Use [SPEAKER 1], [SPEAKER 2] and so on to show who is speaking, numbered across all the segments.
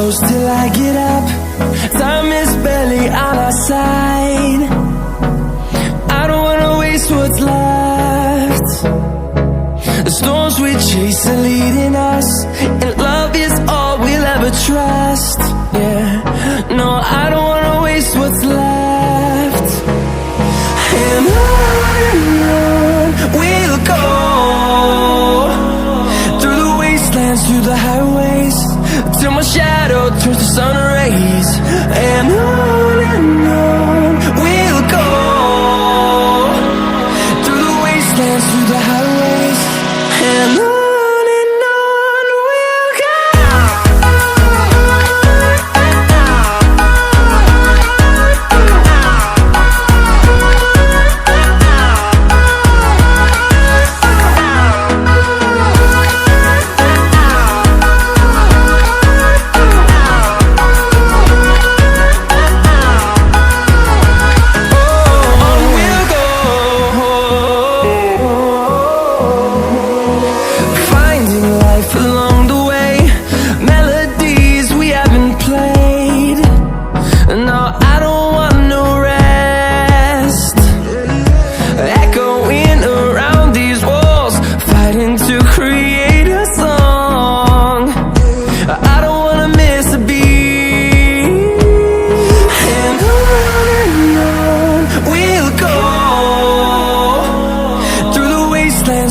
[SPEAKER 1] close till I get up. Time is barely on our side. I don't wanna waste what's left. The storms we chase are leading us, and love is all we'll ever trust. Yeah, no, I don't wanna waste what's left. And on we'll go, through the wastelands, through the highways, till my shadow turns to sun rays. And on we'll go, through the wastelands, through the highways, and on we'll go.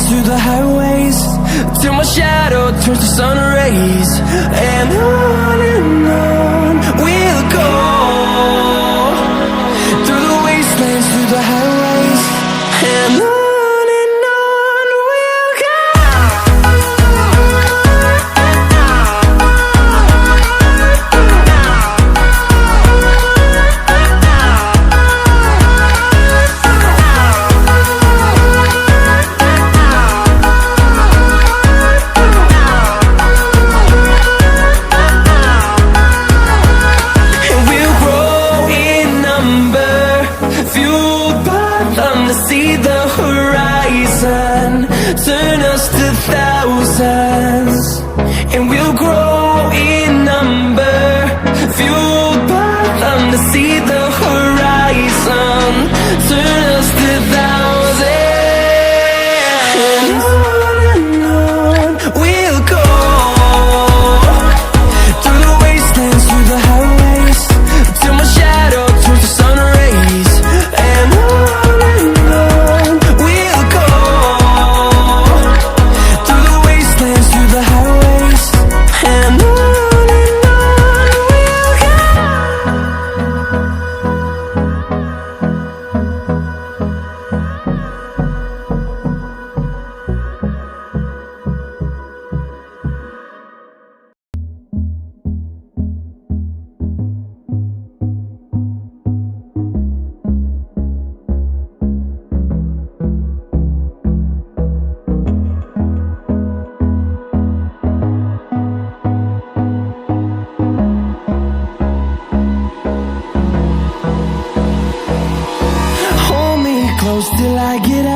[SPEAKER 1] Through the highways, till my shadow turns to sun rays. And on we'll go, through the wastelands, through the highways, and on we'll go. See the horizon turn us to thousands, and we'll grow in number, fueled by them. To see the horizon turn us to thousands, and on we'll go, through the wastelands, through the highways, till my shadow turns to sun rays. And close till I get